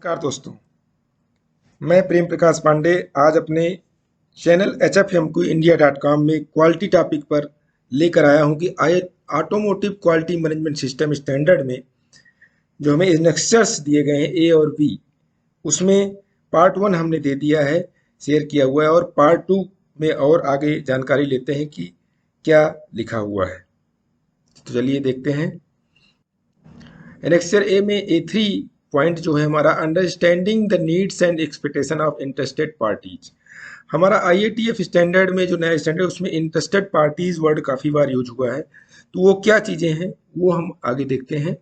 नमस्कार दोस्तों, मैं प्रेम प्रकाश पांडे आज अपने चैनल hfmqindia.com में क्वालिटी टॉपिक पर लेकर आया हूं कि automotive quality management system standard में जो हमें इनेक्सर्स दिए गए हैं ए और बी, उसमें पार्ट 1 हमने दे दिया है, शेयर किया हुआ है और पार्ट 2 में और आगे जानकारी लेते हैं कि क्या लिखा हुआ है। तो चलिए देखते हैं। एनेक्सर ए में A3 पॉइंट जो है हमारा understanding the needs and expectation of interested parties. हमारा IATF स्टैंडर्ड में जो नया स्टैंडर्ड उसमें इंटरेस्टेड पार्टीज वर्ड काफ़ी बार यूज हुआ है, तो वो क्या चीज़ें हैं वो हम आगे देखते हैं।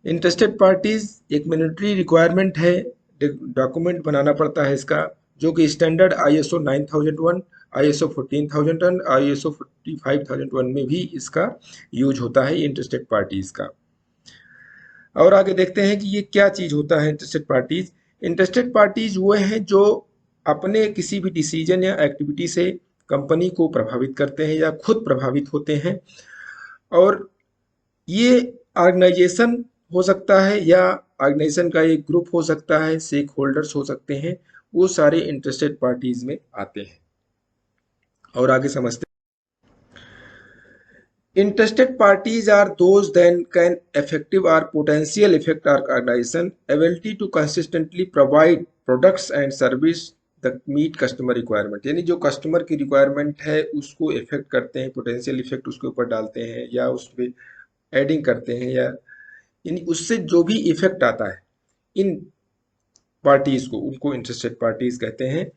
इंटरेस्टेड पार्टीज एक मैंडेटरी रिक्वायरमेंट है, डॉक्यूमेंट बनाना पड़ता है इसका, जो कि स्टैंडर्ड ISO 9001, ISO 14001, ISO 45001 में भी इसका यूज होता है इंटरेस्टेड पार्टीज का। और आगे देखते हैं कि ये क्या चीज होता है इंटरेस्टेड पार्टीज। इंटरेस्टेड पार्टीज वो हैं जो अपने किसी भी डिसीजन या एक्टिविटी से कंपनी को प्रभावित करते हैं या खुद प्रभावित होते हैं, और ये ऑर्गेनाइजेशन हो सकता है या ऑर्गेनाइजेशन का एक ग्रुप हो सकता है, स्टेक होल्डर्स हो सकते हैं, वो सारे इंटरेस्टेड पार्टीज में आते हैं। और आगे समझते हैं। Interested parties are those that can effective or potential affect our organization ability to consistently provide products and service that meet customer requirement। यानी जो कस्टमर की रिक्वायरमेंट है उसको इफेक्ट करते हैं, पोटेंशियल इफेक्ट उसके ऊपर डालते हैं या उस पर एडिंग करते हैं, या यानी उससे जो भी इफेक्ट आता है इन पार्टीज को, उनको इंटरेस्टेड पार्टीज कहते हैं।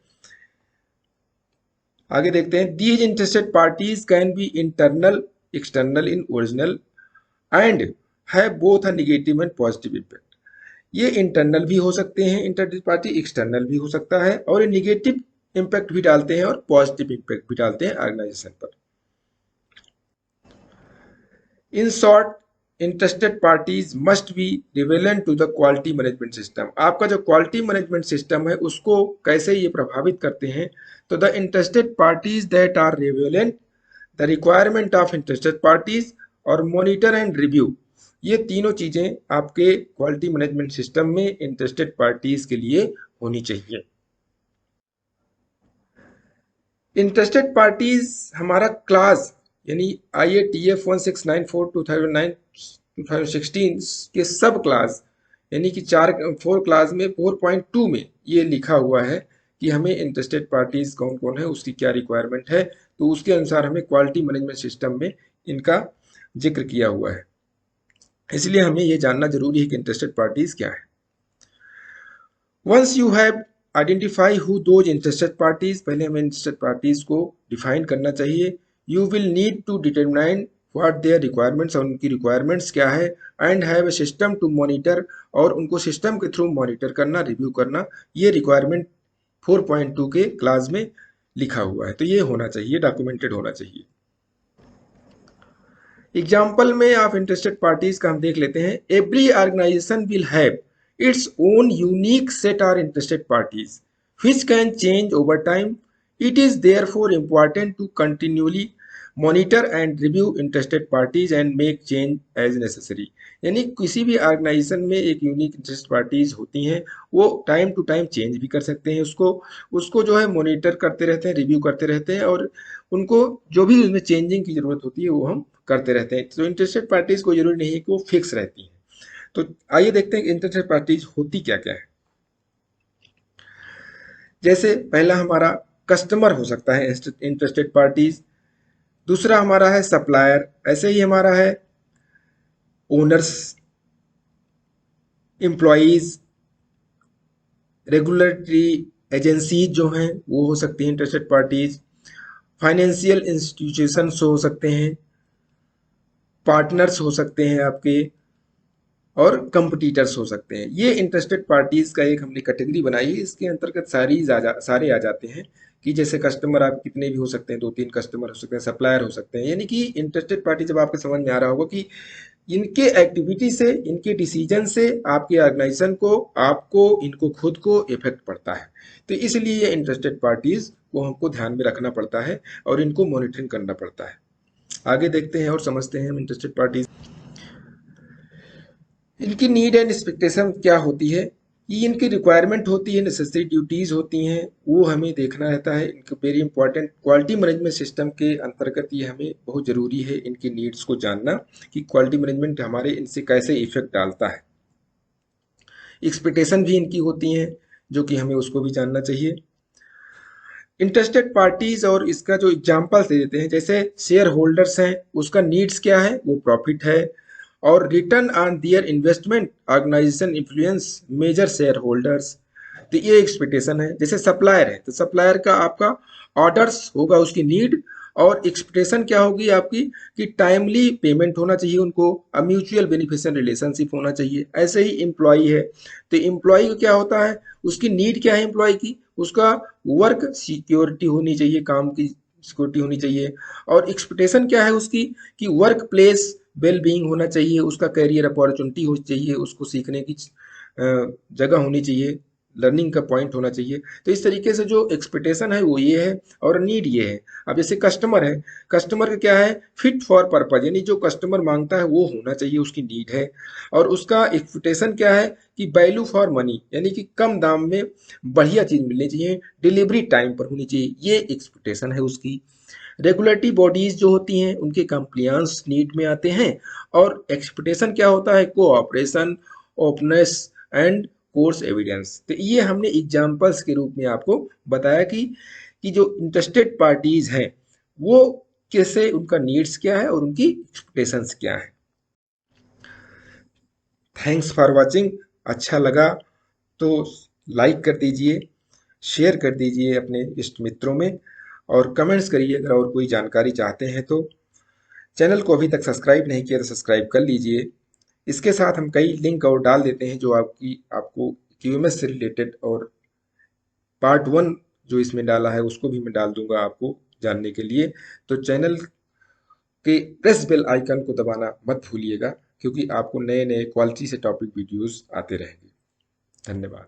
आगे देखते हैं। These interested parties can be internal, external in original and है both a negative and positive impact. ये इंटरनल भी हो सकते हैं इंटरेस्टेड पार्टी, एक्सटर्नल भी हो सकता है, और ये नेगेटिव इम्पैक्ट भी डालते हैं और पॉजिटिव इम्पैक्ट भी डालते हैं ऑर्गेनाइजेशन पर। In short, interested parties must be relevant to the quality management system. आपका जो क्वालिटी मैनेजमेंट सिस्टम है उसको कैसे ये प्रभावित करते हैं, तो the interested parties that are relevant, the requirement of interested parties और मॉनिटर एंड रिव्यू, ये तीनों चीजें आपके क्वालिटी मैनेजमेंट सिस्टम में इंटरेस्टेड पार्टीज के लिए होनी चाहिए। इंटरेस्टेड पार्टीज हमारा क्लास यानी IATF 1694 2016 के सब क्लास यानी कि 4 क्लास में 4.2 में ये लिखा हुआ है कि हमें इंटरेस्टेड पार्टीज कौन कौन है, उसकी क्या रिक्वायरमेंट है, तो उसके अनुसार हमें क्वालिटी मैनेजमेंट सिस्टम में इनका जिक्र किया हुआ है। इसलिए हमें ये जानना जरूरी है कि इंटरेस्टेड पार्टीज क्या है। Once you have identify who those interested parties, पहले हमें इंटरेस्टेड पार्टीज को डिफाइन करना चाहिए। You will need to determine what their requirements, और उनकी रिक्वायरमेंट्स क्या है, and have a system to monitor, और उनको सिस्टम के थ्रू मॉनिटर करना, रिव्यू करना। ये रिक्वायरमेंट 4.2 के क्लास में लिखा हुआ है, तो ये होना चाहिए, डॉक्यूमेंटेड होना चाहिए। एग्जाम्पल में आप इंटरेस्टेड पार्टीज का हम देख लेते हैं। Every organisation will have its own unique set of interested parties which can change over time. It is therefore important to continually monitor and review interested parties and make change as necessary। यानी किसी भी organisation में एक unique interest parties होती हैं, वो time to time change भी कर सकते हैं, उसको जो है मॉनिटर करते रहते हैं, रिव्यू करते रहते हैं, और उनको जो भी उसमें चेंजिंग की जरूरत होती है वो हम करते रहते हैं। तो इंटरेस्टेड पार्टीज को जरूरी नहीं है कि वो फिक्स रहती हैं। तो आइए देखते हैं कि इंटरेस्टेड पार्टीज होती क्या क्या है। जैसे पहला हमारा कस्टमर हो सकता है इंटरेस्टेड पार्टीज, दूसरा हमारा है सप्लायर, ऐसे ही हमारा है ओनर्स, एम्प्लॉइज, रेगुलेटरी एजेंसीज जो हैं वो हो सकती हैं इंटरेस्टेड पार्टीज, फाइनेंशियल इंस्टीट्यूशंस हो सकते हैं, पार्टनर्स हो सकते हैं आपके, और कंपटीटर्स हो सकते हैं। ये इंटरेस्टेड पार्टीज का एक हमने कैटेगरी बनाई है, इसके अंतर्गत सारे आ जाते हैं कि जैसे कस्टमर आप कितने भी हो सकते हैं, 2-3 कस्टमर हो सकते हैं, सप्लायर हो सकते हैं। यानी कि इंटरेस्टेड पार्टी जब आपको समझ में आ रहा होगा कि इनके एक्टिविटी से, इनके डिसीजन से आपके ऑर्गेनाइजेशन को, आपको, इनको खुद को इफेक्ट पड़ता है, तो इसलिए ये इंटरेस्टेड पार्टीज को हमको ध्यान में रखना पड़ता है और इनको मॉनिटरिंग करना पड़ता है। आगे देखते हैं और समझते हैं हम इंटरेस्टेड पार्टीज। इनकी नीड एंड एक्सपेक्टेशन क्या होती है। ये इनकी रिक्वायरमेंट होती है, नेसेसरी ड्यूटीज होती हैं, वो हमें देखना रहता है। इनके very important quality management system के अंतर्गत ये हमें बहुत ज़रूरी है इनकी नीड्स को जानना कि क्वालिटी मैनेजमेंट हमारे इनसे कैसे इफेक्ट डालता है। एक्सपेक्टेशन भी इनकी होती हैं जो कि हमें उसको भी जानना चाहिए। इंटरेस्टेड पार्टीज और इसका जो एग्जांपल्स दे देते हैं, जैसे शेयर होल्डर्स हैं, उसका नीड्स क्या है, वो प्रॉफिट है। और return on their investment organisation influence major shareholders, तो ये एक्सपेक्टेशन है। जैसे सप्लायर है तो सप्लायर का आपका ऑर्डर्स होगा, उसकी नीड। और एक्सपेक्टेशन क्या होगी आपकी कि टाइमली पेमेंट होना चाहिए उनको, म्यूचुअल बेनिफिशियल रिलेशनशिप होना चाहिए। ऐसे ही एम्प्लॉई है तो एम्प्लॉय को क्या होता है, उसकी नीड क्या है एम्प्लॉय की, उसका वर्क सिक्योरिटी होनी चाहिए, काम की सिक्योरिटी होनी चाहिए। और एक्सपेक्टेशन क्या है उसकी कि वर्क प्लेस वेल बीइंग होना चाहिए, उसका करियर अपॉर्चुनिटी हो चाहिए, उसको सीखने की जगह होनी चाहिए, लर्निंग का पॉइंट होना चाहिए। तो इस तरीके से जो एक्सपेक्टेशन है वो ये है और नीड ये है। अब जैसे कस्टमर है, कस्टमर का क्या है, फिट फॉर पर्पज, यानी जो कस्टमर मांगता है वो होना चाहिए, उसकी नीड है। और उसका एक्सपेक्टेशन क्या है कि वैल्यू फॉर मनी, यानी कि कम दाम में बढ़िया चीज मिलनी चाहिए, डिलीवरी टाइम पर होनी चाहिए, ये एक्सपेक्टेशन है उसकी। रेगुलेटरी बॉडीज जो होती हैं उनके कंप्लायंस नीड में आते हैं। और एक्सपेक्टेशन क्या होता है, cooperation, openness and course evidence. तो ये हमने एग्जांपल्स के रूप में आपको बताया कि जो इंटरेस्टेड पार्टीज हैं वो कैसे, उनका नीड्स क्या है और उनकी एक्सपेक्टेशंस क्या है। Thanks for watching. अच्छा लगा तो लाइक कर दीजिए, शेयर कर दीजिए अपने इष्ट मित्रों में, और कमेंट्स करिए अगर और कोई जानकारी चाहते हैं तो। चैनल को अभी तक सब्सक्राइब नहीं किया तो सब्सक्राइब कर लीजिए। इसके साथ हम कई लिंक और डाल देते हैं जो आपको क्यूएमएस से रिलेटेड, और पार्ट 1 जो इसमें डाला है उसको भी मैं डाल दूंगा आपको जानने के लिए। तो चैनल के प्रेस बेल आइकन को दबाना मत भूलिएगा, क्योंकि आपको नए नए क्वालिटी से टॉपिक वीडियोस आते रहेंगे। धन्यवाद।